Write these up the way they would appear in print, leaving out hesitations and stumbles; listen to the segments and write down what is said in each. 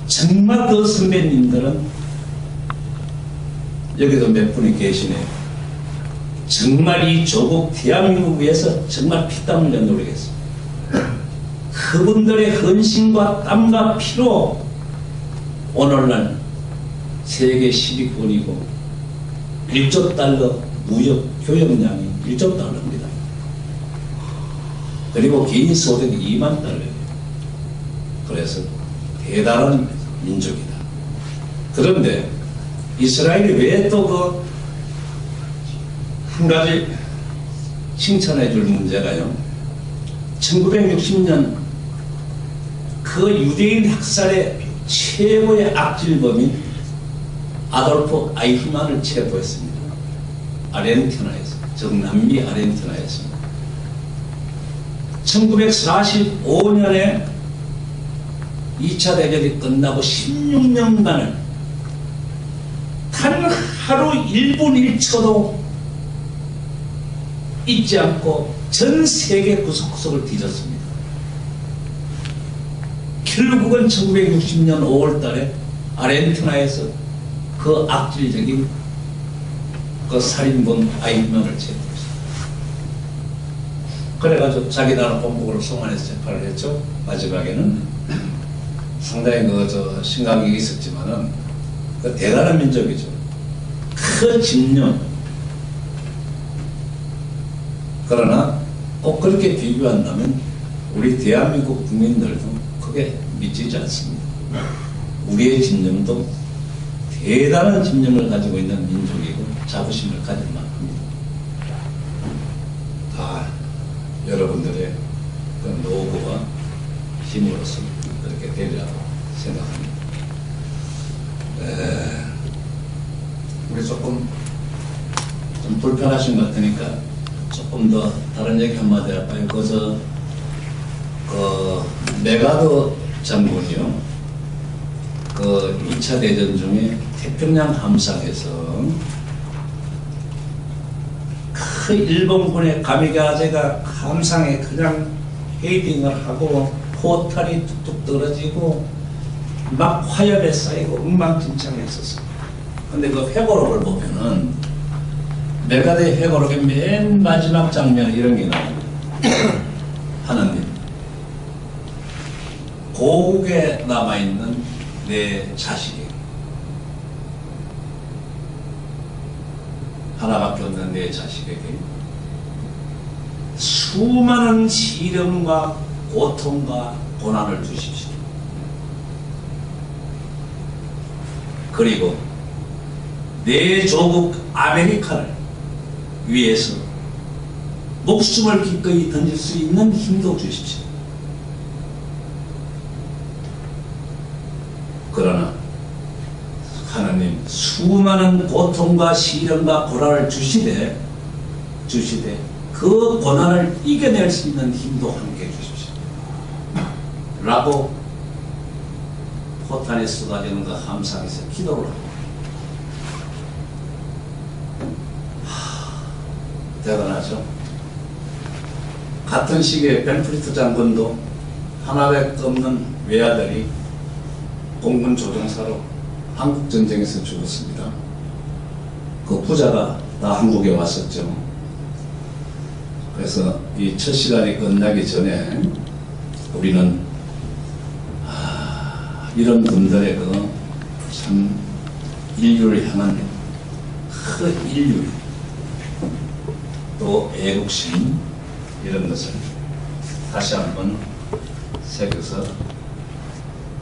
정말 그 선배님들은 여기도 몇 분이 계시네요. 정말 이 조국 대한민국 위해서 정말 피땀 흘려 노력했습니다. 그분들의 헌신과 땀과 피로 오늘날 세계 10위권이고 1조 달러 무역 교역량이 1조 달러입니다. 그리고 개인 소득이 2만 달러예요. 그래서 대단한 민족이다. 그런데 이스라엘이 왜 또 그 한 가지 칭찬해 줄 문제가요. 1960년 그 유대인 학살의 최고의 악질범인 아돌프 아이히만을 체포했습니다. 아르헨티나에서, 정남미 아르헨티나에서. 1945년에 2차 대전이 끝나고 16년간을 단 하루 1분 1초도 잊지 않고 전 세계 구석구석을 뒤졌습니다. 결국은 1960년 5월 달에 아르헨티나에서 그 악질적인 그 살인범 아이히만을 체포했습니다. 그래가지고 자기 나라 본국으로 송환해서 재판을 했죠. 마지막에는 상당히 심각하게 있었지만은 그 대단한 민족이죠. 그 집념. 그러나 꼭 그렇게 비교한다면 우리 대한민국 국민들도 크게 미치지 않습니다. 우리의 집념도 대단한 집념을 가지고 있는 민족이고 자부심을 가질 만합니다. 다 여러분들의 그 노고와 힘으로서 그렇게 되리라고 생각합니다. 우리 조금 좀 불편하신 것 같으니까 조금 더 다른 얘기 한마디 할까요? 메가드 장군이요. 그 2차 대전 중에 태평양 함상에서 그 일본군의 가미가제가 함상에 그냥 헤딩을 하고 포탄이 뚝뚝 떨어지고 막 화염에 쌓이고 엉망진창했었어. 근데 그 회고록을 보면은 메가드의 회고록의 맨 마지막 장면에 이런 게 나옵니다. 하나님, 고국에 남아있는 내 자식에게, 하나밖에 없는 내 자식에게 수많은 시련과 고통과 고난을 주십시오. 그리고 내 조국 아메리카를 위해서 목숨을 기꺼이 던질 수 있는 힘도 주십시오. 그러나 하나님, 수많은 고통과 시련과 고난을 주시되 그 고난을 이겨낼 수 있는 힘도 함께 주십시오. 라고 포탄에 쏟아지는 그 함상에서 기도를 하고, 대단하죠. 같은 시기에 벤프리트 장군도 하나밖에 없는 외아들이 공군 조종사로 한국전쟁에서 죽었습니다. 그 부자가 다 한국에 왔었죠. 그래서 이 첫 시간이 끝나기 전에 우리는 이런 분들의 참 인류를 향한 큰 인류, 또 애국심, 이런 것을 다시 한번 새겨서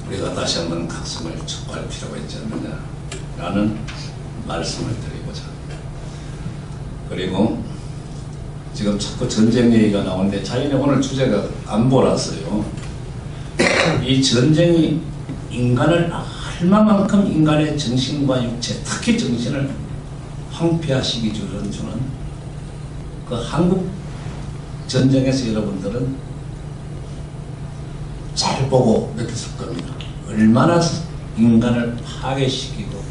우리가 다시 한번 각성을 촉구할 필요가 있지 않느냐라는 말씀을 드리고자 합니다. 그리고 지금 자꾸 전쟁 얘기가 나오는데 자연히 오늘 주제가 안보라서요. 이 전쟁이 인간을 얼마만큼 인간의 정신과 육체, 특히 정신을 황폐화시키기 주는 그 한국 전쟁에서 여러분들은 잘 보고 느꼈을 겁니다. 얼마나 인간을 파괴시키고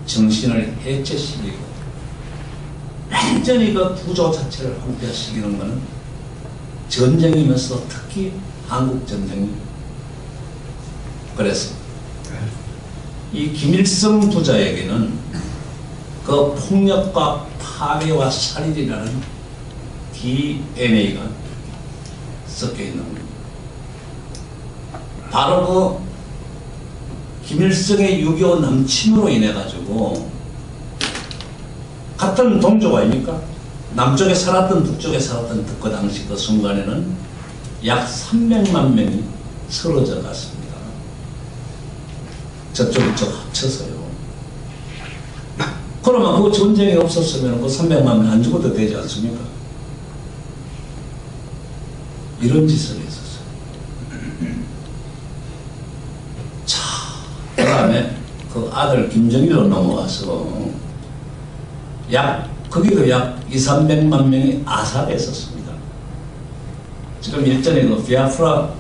정신을 해체시키고 완전히 그 구조 자체를 황폐화시키는 것은 전쟁이면서 특히 한국 전쟁이. 그래서 이 김일성 부자에게는 그 폭력과 파괴와 살인이라는 DNA가 섞여 있는 겁니다. 바로 그 김일성의 6.25 남침으로 인해 가지고 같은 동족 아닙니까? 남쪽에 살았던 북쪽에 살았던 그 당시 그 순간에는 약 300만 명이 쓰러져 갔습니다. 저쪽 이쪽 합쳐서요. 그러면 그 전쟁이 없었으면 그 300만 명 안 죽어도 되지 않습니까? 이런 짓을 했었어요. 자, 그 다음에 그 아들 김정일로 넘어가서 거기도 약 200~300만 명이 아사했었습니다. 지금 일전에 그 비아프라,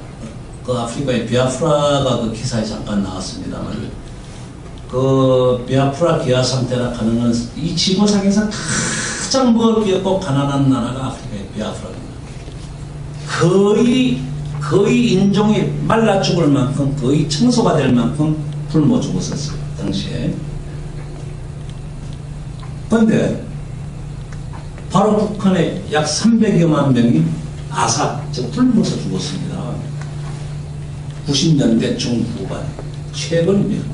그 아프리카의 비아프라가 그 기사에 잠깐 나왔습니다만, 그 비아프라 기아 상태라 하는 이 지구상에서 가장 먹기없고 가난한 나라가 아프리카의 비아프라입니다. 거의 인종이 말라 죽을 만큼, 거의 청소가 될 만큼 굶어 죽었었어요, 당시에. 그런데 바로 북한에 약 300여만 명이 즉 굶어서 죽었습니다. 90년대 중후반, 최근입니다.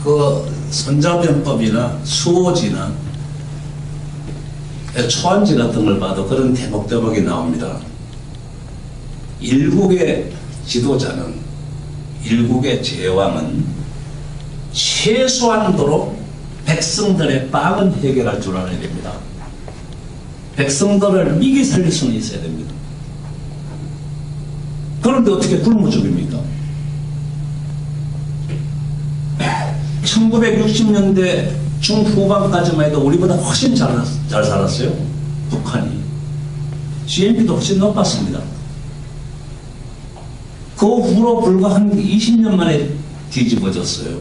그 선자변법이나 수호지나 초안지 같은 걸 봐도 그런 대목대목이 나옵니다. 일국의 지도자는, 일국의 제왕은 최소한도로 백성들의 빵은 해결할 줄 알아야 됩니다. 백성들을 미기 살릴 수는 있어야 됩니다. 그런데 어떻게 굶어 죽입니까? 1960년대 중후반까지만 해도 우리보다 훨씬 잘 살았어요. 북한이. GNP도 훨씬 높았습니다. 그 후로 불과 한 20년 만에 뒤집어졌어요.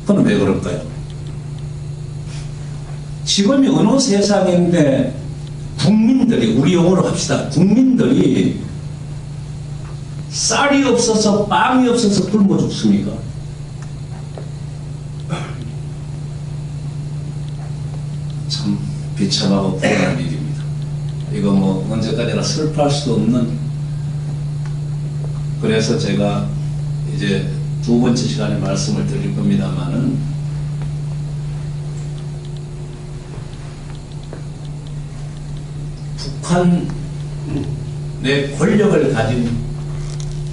그건 왜 그럴까요? 지금이 어느 세상인데 국민들이, 우리 용어로 합시다, 국민들이 쌀이 없어서 빵이 없어서 굶어 죽습니까? 참 비참하고 불안한 일입니다. 이거 뭐 언제까지나 슬퍼할 수도 없는, 그래서 제가 이제 두 번째 시간에 말씀을 드릴 겁니다만은, 북한의 권력을 가진,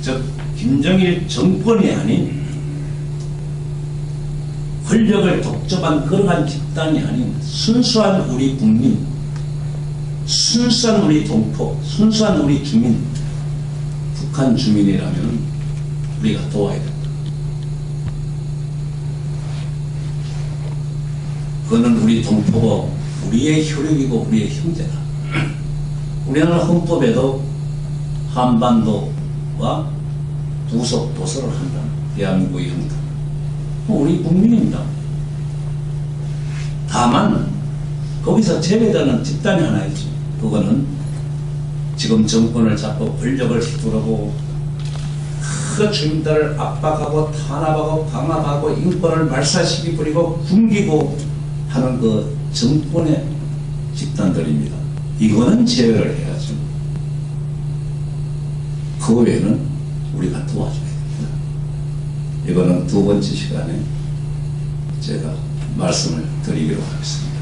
즉 김정일 정권이 아닌, 권력을 독점한 그러한 집단이 아닌 순수한 우리 국민, 순수한 우리 동포, 순수한 우리 주민, 북한 주민이라면 우리가 도와야 된다. 그거는 우리 동포고 우리의 혈육이고 우리의 형제다. 우리나라 헌법에도 한반도와 부속 도서를 한다. 대한민국의 형들. 우리 국민입니다. 다만 거기서 제외되는 집단이 하나 있죠. 그거는 지금 정권을 잡고 권력을 휘두르고 그 주민들을 압박하고 탄압하고 강압하고 인권을 말살시키 부리고 굶기고 하는 그 정권의 집단들입니다. 이거는 제외를 해야죠. 그 외에는 우리가 도와줘야 됩니다. 이거는 두 번째 시간에 제가 말씀을 드리기로 하겠습니다.